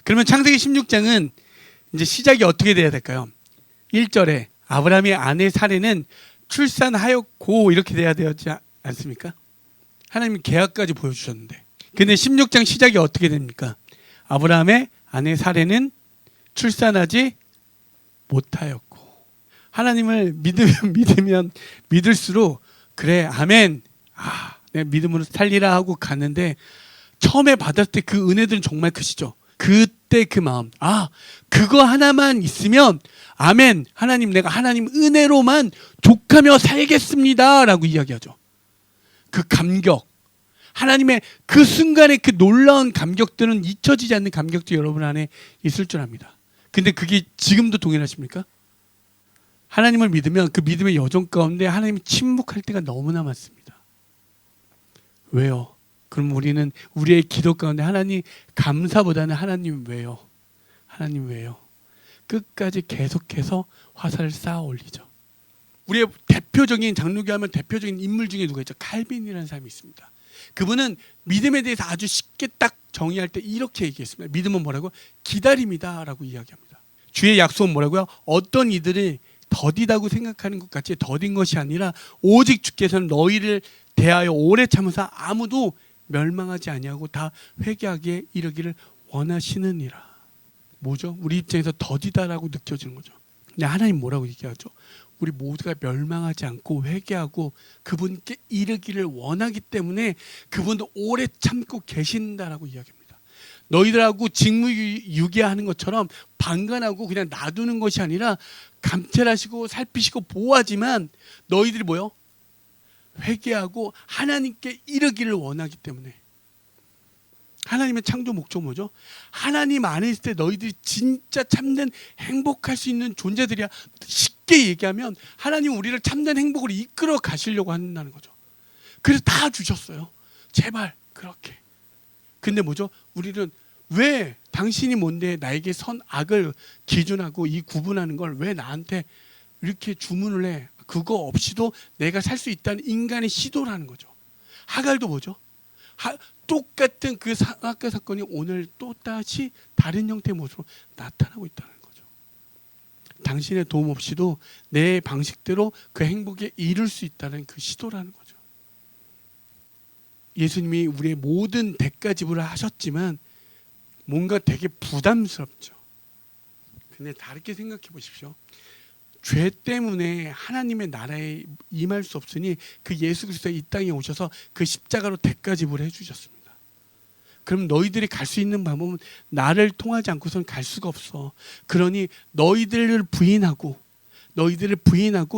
그러면 창세기 16장은 이제 시작이 어떻게 돼야 될까요? 1절에 아브라함의 아내 사레는 출산하였고 이렇게 돼야 되지 않습니까? 하나님이 계약까지 보여주셨는데, 근데 16장 시작이 어떻게 됩니까? 아브라함의 아내 사레는 출산하지 못하였고. 하나님을 믿으면 믿을수록 그래 아멘, 내가 믿음으로 살리라 하고 갔는데, 처음에 받았을 때 그 은혜들은 정말 크시죠. 그때 그 마음, 그거 하나만 있으면 아멘, 하나님 내가 하나님 은혜로만 족하며 살겠습니다 라고 이야기하죠. 그 감격, 하나님의 그 순간의 그 놀라운 감격들은 잊혀지지 않는 감격도 여러분 안에 있을 줄 압니다. 근데 그게 지금도 동일하십니까? 하나님을 믿으면 그 믿음의 여정 가운데 하나님이 침묵할 때가 너무나 많습니다. 왜요? 그럼 우리는 우리의 기도 가운데 하나님 감사보다는 하나님 왜요? 하나님 왜요? 끝까지 계속해서 화살을 쌓아 올리죠. 우리의 대표적인, 장로교 하면 대표적인 인물 중에 누가 있죠? 칼빈이라는 사람이 있습니다. 그분은 믿음에 대해서 아주 쉽게 딱 정의할 때 이렇게 얘기했습니다. 믿음은 뭐라고? 기다림이다 라고 이야기합니다. 주의 약속은 뭐라고요? 어떤 이들이 더디다고 생각하는 것 같이 더딘 것이 아니라 오직 주께서는 너희를 대하여 오래 참으사 아무도 멸망하지 아니하고 다 회개하기에 이르기를 원하시느니라. 뭐죠? 우리 입장에서 더디다라고 느껴지는 거죠. 근데 하나님 뭐라고 얘기하죠? 우리 모두가 멸망하지 않고 회개하고 그분께 이르기를 원하기 때문에 그분도 오래 참고 계신다라고 이야기합니다. 너희들하고 직무유기하는 것처럼 방관하고 그냥 놔두는 것이 아니라 감찰하시고 살피시고 보호하지만 너희들이 뭐요? 회개하고 하나님께 이르기를 원하기 때문에. 하나님의 창조 목적 뭐죠? 하나님 안에 있을 때 너희들이 진짜 참된 행복할 수 있는 존재들이야. 쉽게 얘기하면 하나님 우리를 참된 행복으로 이끌어 가시려고 한다는 거죠. 그래서 다 주셨어요. 제발 그렇게. 근데 뭐죠? 우리는 왜 당신이 뭔데 나에게 선악을 기준하고 이 구분하는 걸 왜 나한테 이렇게 주문을 해? 그거 없이도 내가 살 수 있다는 인간의 시도라는 거죠. 하갈도 뭐죠? 똑같은 그 사악한 사건이 오늘 또다시 다른 형태의 모습으로 나타나고 있다는 거죠. 당신의 도움 없이도 내 방식대로 그 행복에 이룰 수 있다는 그 시도라는 거죠. 예수님이 우리의 모든 대가 지불을 하셨지만 뭔가 되게 부담스럽죠. 근데 다르게 생각해 보십시오. 죄 때문에 하나님의 나라에 임할 수 없으니 그 예수 그리스도가 이 땅에 오셔서 그 십자가로 대가 지불을 해주셨습니다. 그럼 너희들이 갈 수 있는 방법은 나를 통하지 않고서는 갈 수가 없어. 그러니 너희들을 부인하고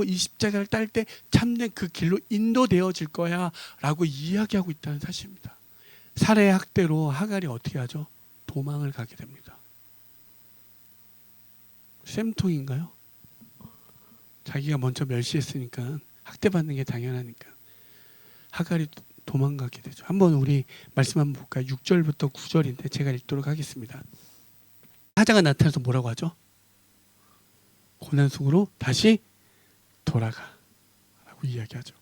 이 십자가를 딸 때 참된 그 길로 인도되어질 거야 라고 이야기하고 있다는 사실입니다. 살해의 학대로 하갈이 어떻게 하죠? 도망을 가게 됩니다. 쌤통인가요? 자기가 먼저 멸시했으니까 학대받는 게 당연하니까 하갈이 도망가게 되죠. 한번 우리 말씀 한번 볼까요? 6절부터 9절인데 제가 읽도록 하겠습니다. 사자가 나타나서 뭐라고 하죠? 고난 속으로 다시 돌아가 라고 이야기하죠.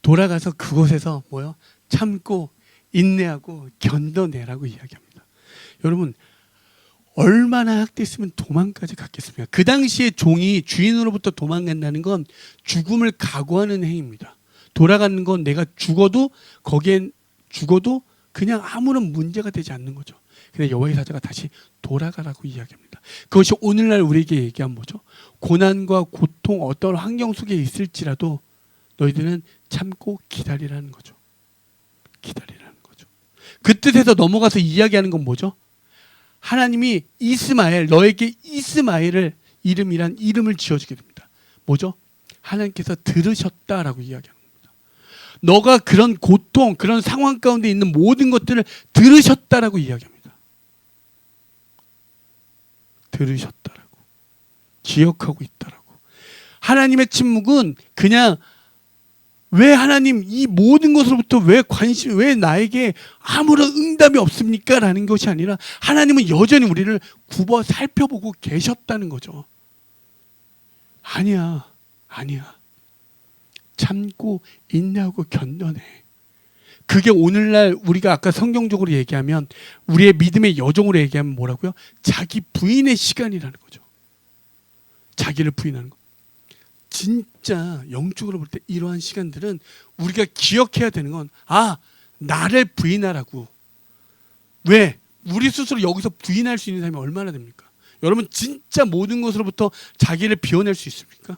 돌아가서 그곳에서 뭐요? 참고 인내하고 견뎌내라고 이야기합니다. 여러분 얼마나 학대했으면 도망까지 갔겠습니까? 그 당시에 종이 주인으로부터 도망간다는 건 죽음을 각오하는 행위입니다. 돌아가는 건 내가 죽어도 거기엔 죽어도 그냥 아무런 문제가 되지 않는 거죠. 근데 여호와의 사자가 다시 돌아가라고 이야기합니다. 그것이 오늘날 우리에게 얘기한 뭐죠? 고난과 고통 어떤 환경 속에 있을지라도 너희들은 참고 기다리라는 거죠. 기다리라는 거죠. 그 뜻에서 넘어가서 이야기하는 건 뭐죠? 하나님이 이스마엘, 너에게 이스마엘을 이름이란 이름을 지어주게 됩니다. 뭐죠? 하나님께서 들으셨다라고 이야기합니다. 너가 그런 고통, 그런 상황 가운데 있는 모든 것들을 들으셨다라고 이야기합니다. 들으셨다라고. 기억하고 있다라고. 하나님의 침묵은 그냥 왜 하나님 이 모든 것으로부터 왜 나에게 아무런 응답이 없습니까? 라는 것이 아니라 하나님은 여전히 우리를 굽어 살펴보고 계셨다는 거죠. 아니야. 참고 인내하고 견뎌내. 그게 오늘날 우리가 아까 성경적으로 얘기하면 우리의 믿음의 여정으로 얘기하면 뭐라고요? 자기 부인의 시간이라는 거죠. 자기를 부인하는 거. 진짜 영적으로 볼 때 이러한 시간들은 우리가 기억해야 되는 건 나를 부인하라고. 왜? 우리 스스로 여기서 부인할 수 있는 사람이 얼마나 됩니까? 여러분 진짜 모든 것으로부터 자기를 비워낼 수 있습니까?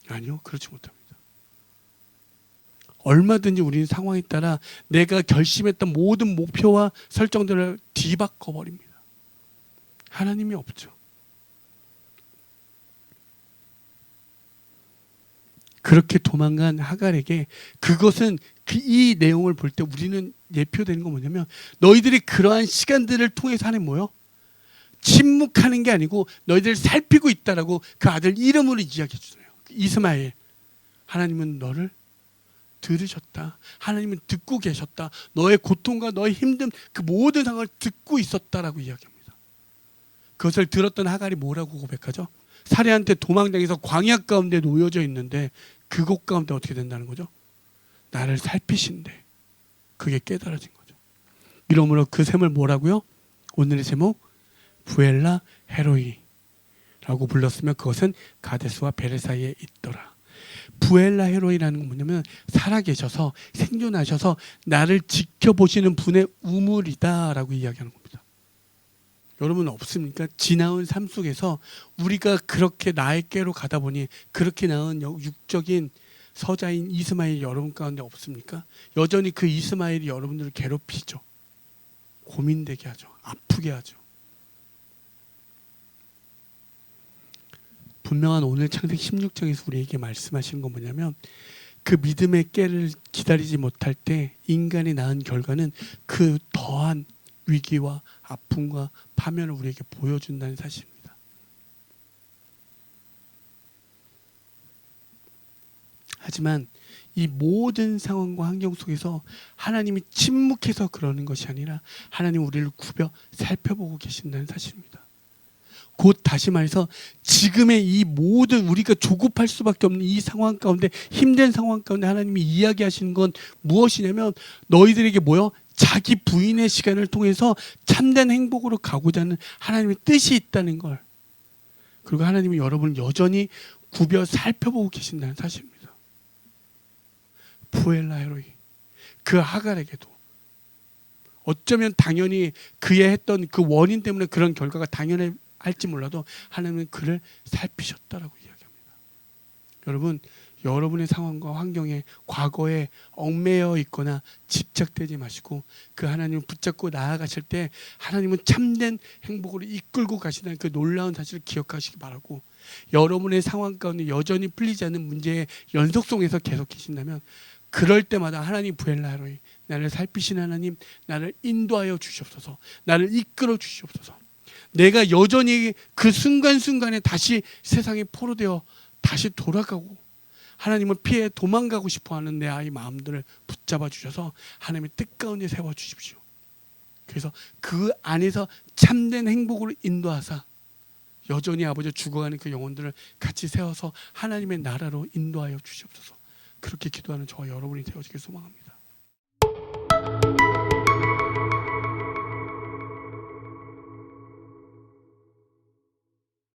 아니요. 그렇지 못합니다. 얼마든지 우리는 상황에 따라 내가 결심했던 모든 목표와 설정들을 뒤바꿔 버립니다. 하나님이 없죠. 그렇게 도망간 하갈에게 그것은 이 내용을 볼 때 우리는 예표되는 건 뭐냐면 너희들이 그러한 시간들을 통해서 하는 뭐요? 침묵하는 게 아니고 너희들 살피고 있다라고 그 아들 이름으로 이야기해 주세요. 이스마엘. 하나님은 너를 들으셨다. 하나님은 듣고 계셨다. 너의 고통과 너의 힘든 그 모든 상황을 듣고 있었다라고 이야기합니다. 그것을 들었던 하갈이 뭐라고 고백하죠? 사례한테 도망당해서 광야 가운데 놓여져 있는데 그곳 가운데 어떻게 된다는 거죠? 나를 살피신대. 그게 깨달아진 거죠. 이러므로 그 샘을 뭐라고요? 오늘의 제목 부엘라 헤로이라고 불렀으면 그것은 가데스와 베레 사이에 있더라. 부엘라 헤로이라는 건 뭐냐면 살아계셔서 생존하셔서 나를 지켜보시는 분의 우물이다라고 이야기하는 겁니다. 여러분 없습니까? 지나온 삶 속에서 우리가 그렇게 나의 꾀로 가다 보니 그렇게 낳은 육적인 서자인 이스마엘이 여러분 가운데 없습니까? 여전히 그 이스마엘이 여러분들을 괴롭히죠. 고민되게 하죠. 아프게 하죠. 분명한 오늘 창세기 16장에서 우리에게 말씀하시는 건 뭐냐면 그 믿음의 깨를 기다리지 못할 때 인간이 낳은 결과는 그 더한 위기와 아픔과 파멸을 우리에게 보여준다는 사실입니다. 하지만 이 모든 상황과 환경 속에서 하나님이 침묵해서 그러는 것이 아니라 하나님 우리를 굽혀 살펴보고 계신다는 사실입니다. 곧 다시 말해서 지금의 이 모든 우리가 조급할 수밖에 없는 이 상황 가운데 힘든 상황 가운데 하나님이 이야기하시는 건 무엇이냐면 너희들에게 뭐요? 자기 부인의 시간을 통해서 참된 행복으로 가고자 하는 하나님의 뜻이 있다는 걸. 그리고 하나님이 여러분을 여전히 굽여 살펴보고 계신다는 사실입니다. 부엘라 헤로이. 그 하갈에게도 어쩌면 당연히 그의 했던 그 원인 때문에 그런 결과가 당연히 할지 몰라도 하나님은 그를 살피셨다라고 이야기합니다. 여러분, 여러분의 상황과 환경에 과거에 얽매여 있거나 집착되지 마시고 그 하나님을 붙잡고 나아가실 때 하나님은 참된 행복으로 이끌고 가시다는 그 놀라운 사실을 기억하시기 바라고, 여러분의 상황 가운데 여전히 풀리지 않는 문제의 연속성에서 계속 계신다면 그럴 때마다 하나님 부엘라로이, 나를 살피신 하나님, 나를 인도하여 주시옵소서, 나를 이끌어 주시옵소서. 내가 여전히 그 순간순간에 다시 세상에 포로되어 다시 돌아가고 하나님을 피해 도망가고 싶어하는 내 아이 마음들을 붙잡아 주셔서 하나님의 뜻 가운데 세워 주십시오. 그래서 그 안에서 참된 행복으로 인도하사 여전히 아버지 죽어가는 그 영혼들을 같이 세워서 하나님의 나라로 인도하여 주시옵소서. 그렇게 기도하는 저와 여러분이 되어지길 소망합니다.